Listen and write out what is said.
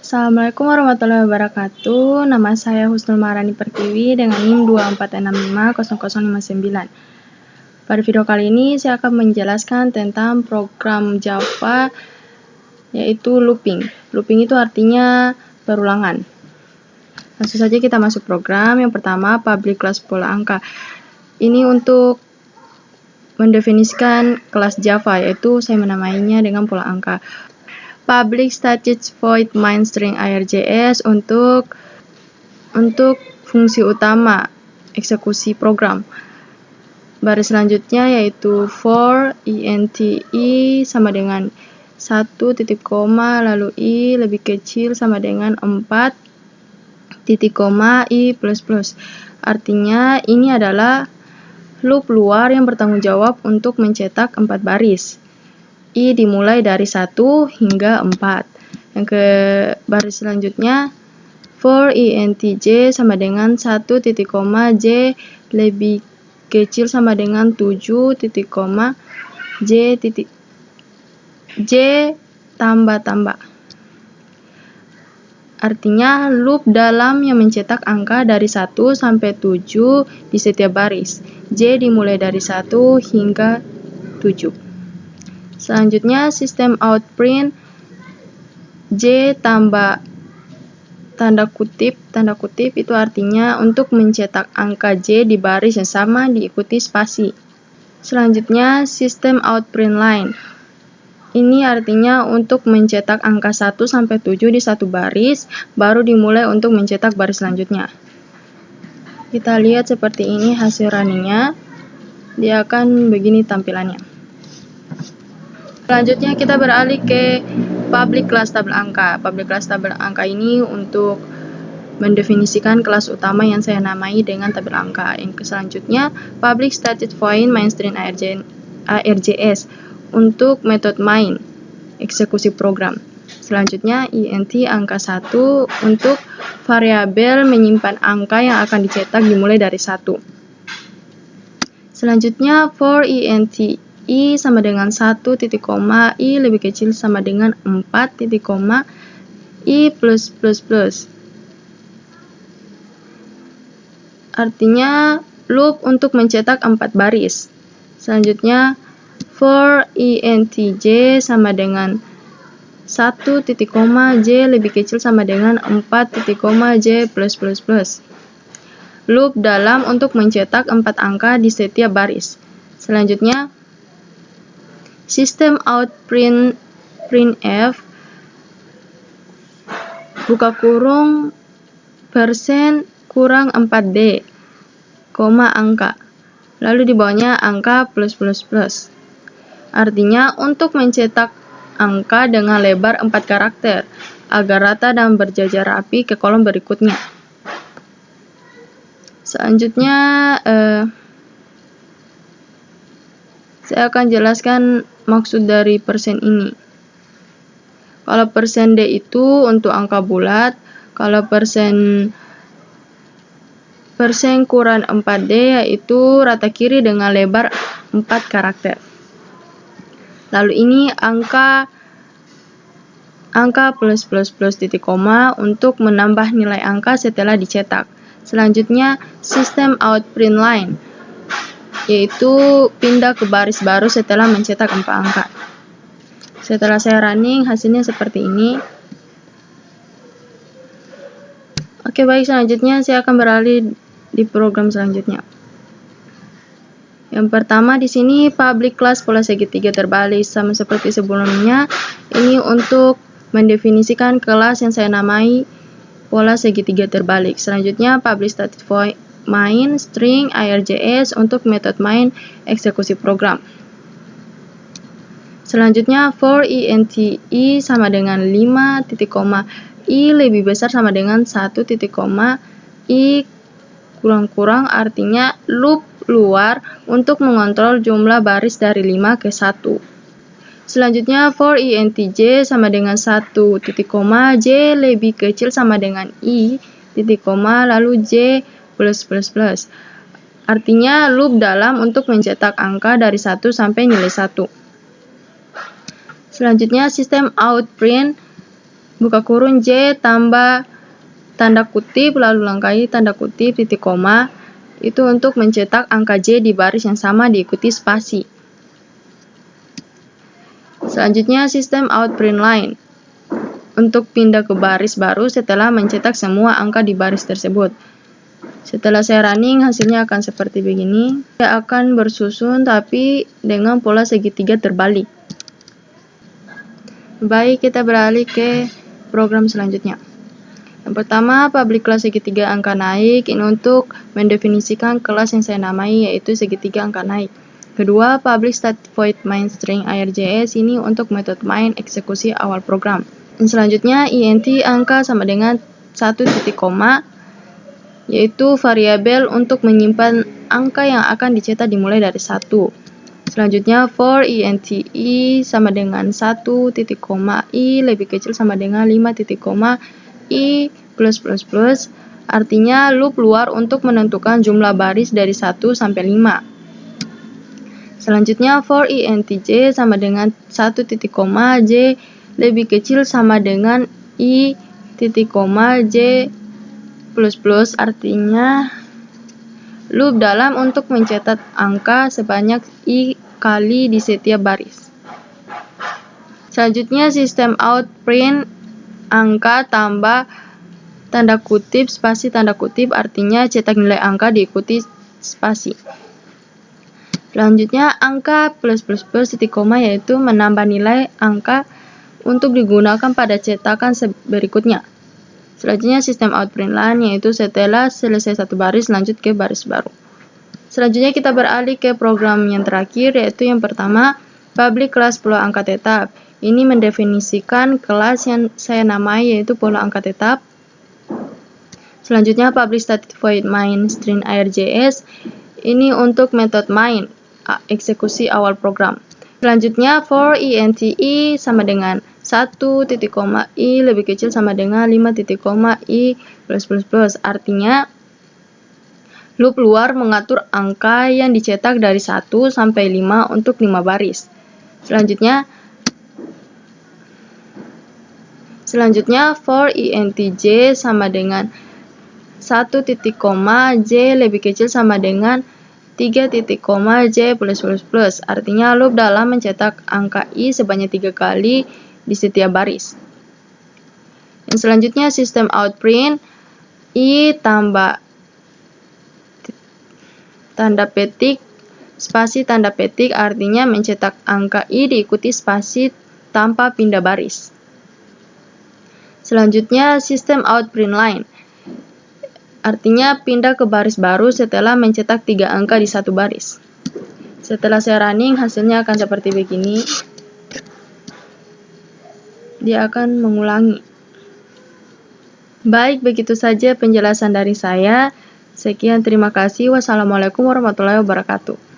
Assalamualaikum warahmatullahi wabarakatuh. Nama saya Husnul Maharani Pertiwi dengan NIM 246500059. Pada video kali ini saya akan menjelaskan tentang program Java yaitu looping. Looping itu artinya berulangan. Langsung saja kita masuk program. Yang pertama, public class pola angka. Ini untuk mendefinisikan kelas Java, yaitu saya menamainya dengan pola angka. Public static void main string arjs untuk fungsi utama eksekusi program. Baris selanjutnya yaitu for int i sama dengan 1 titik koma lalu i lebih kecil sama dengan 4 titik koma i plus plus. Artinya ini adalah loop luar yang bertanggung jawab untuk mencetak 4 baris. I dimulai dari 1 hingga 4. Yang ke baris selanjutnya for int j sama dengan 1 titik koma j lebih kecil sama dengan 7 titik koma j titik j tambah. Artinya loop dalam yang mencetak angka dari 1 sampai 7 di setiap baris. J dimulai dari 1 hingga 7. Selanjutnya sistem out print J tambah tanda kutip itu artinya untuk mencetak angka J di baris yang sama diikuti spasi. Selanjutnya sistem out print line. Ini artinya untuk mencetak angka 1 sampai 7 di satu baris, baru dimulai untuk mencetak baris selanjutnya. Kita lihat seperti ini hasil runningnya. Dia akan begini tampilannya. Selanjutnya kita beralih ke public class tabel angka. Public class tabel angka ini untuk mendefinisikan kelas utama yang saya namai dengan tabel angka. Yang selanjutnya public static void main string arjs untuk metode main eksekusi program. Selanjutnya int angka 1 untuk variabel menyimpan angka yang akan dicetak dimulai dari 1. Selanjutnya for int i sama dengan 1 titik koma i lebih kecil sama dengan 4 titik koma i plus plus plus. Artinya loop untuk mencetak 4 baris. Selanjutnya for int j sama dengan 1 titik koma j lebih kecil sama dengan 4 titik koma j plus plus plus. Loop dalam untuk mencetak 4 angka di setiap baris. Selanjutnya sistem out printf buka kurung persen kurang 4d koma angka lalu di bawahnya angka plus plus plus. Artinya untuk mencetak angka dengan lebar 4 karakter agar rata dan berjajar rapi ke kolom berikutnya. Selanjutnya saya akan jelaskan maksud dari persen ini. Kalau persen D itu untuk angka bulat, kalau persen kurang 4D yaitu rata kiri dengan lebar 4 karakter. Lalu ini angka plus plus plus titik koma untuk menambah nilai angka setelah dicetak. Selanjutnya sistem out print line yaitu pindah ke baris baru setelah mencetak 4 angka. Setelah saya running, hasilnya seperti ini. Oke, baik, selanjutnya saya akan beralih di program selanjutnya. Yang pertama di sini public class pola segitiga terbalik sama seperti sebelumnya. Ini untuk mendefinisikan kelas yang saya namai pola segitiga terbalik. Selanjutnya public static void main string arjs untuk metode main eksekusi program. Selanjutnya for int i sama dengan 5 titik koma i lebih besar sama dengan 1 titik koma i kurang-kurang, artinya loop luar untuk mengontrol jumlah baris dari 5 ke 1. Selanjutnya for int j sama dengan 1 titik koma j lebih kecil sama dengan i titik koma lalu j plus plus plus. Artinya loop dalam untuk mencetak angka dari 1 sampai nilai 1. Selanjutnya sistem out print buka kurung J tambah tanda kutip, lalu langkahi tanda kutip, titik koma, itu untuk mencetak angka J di baris yang sama diikuti spasi. Selanjutnya sistem out print line. Untuk pindah ke baris baru setelah mencetak semua angka di baris tersebut. Setelah saya running, hasilnya akan seperti begini. Saya akan bersusun tapi dengan pola segitiga terbalik. Baik, kita beralih ke program selanjutnya. Yang pertama, public class segitiga angka naik. Ini untuk mendefinisikan kelas yang saya namai, yaitu segitiga angka naik. Kedua, public static void main string arjs. Ini untuk metode main eksekusi awal program. Dan selanjutnya, int angka sama dengan 1 titik koma, yaitu variabel untuk menyimpan angka yang akan dicetak dimulai dari 1. Selanjutnya, for int i sama dengan 1 titik koma i lebih kecil sama dengan 5 titik koma i plus plus plus, artinya loop luar untuk menentukan jumlah baris dari 1 sampai 5. Selanjutnya, for int j sama dengan 1 titik koma j lebih kecil sama dengan i titik koma j plus plus, artinya loop dalam untuk mencetak angka sebanyak i kali di setiap baris. Selanjutnya sistem out print angka tambah tanda kutip spasi tanda kutip, artinya cetak nilai angka diikuti spasi. Selanjutnya angka plus plus plus titik koma, yaitu menambah nilai angka untuk digunakan pada cetakan berikutnya. Selanjutnya sistem out print line, yaitu setelah selesai satu baris lanjut ke baris baru. Selanjutnya kita beralih ke program yang terakhir, yaitu yang pertama public class pola angka tetap. Ini mendefinisikan kelas yang saya namai, yaitu pola angka tetap. Selanjutnya public static void main string arjs. Ini untuk metode main eksekusi awal program. Selanjutnya for int i sama dengan 1 titik koma i lebih kecil sama dengan 5 titik koma i plus plus plus, artinya loop luar mengatur angka yang dicetak dari 1 sampai 5 untuk 5 baris. Selanjutnya for int j sama dengan 1 titik koma j lebih kecil sama dengan 3 titik koma j plus plus plus, artinya loop dalam mencetak angka i sebanyak 3 kali di setiap baris. Yang selanjutnya sistem out print i tambah tanda petik spasi tanda petik, artinya mencetak angka i diikuti spasi tanpa pindah baris. Selanjutnya sistem out print line, artinya pindah ke baris baru setelah mencetak 3 angka di satu baris. Setelah saya running, hasilnya akan seperti begini. Dia akan mengulangi. Baik, begitu saja penjelasan dari saya. Sekian, terima kasih. Wassalamualaikum warahmatullahi wabarakatuh.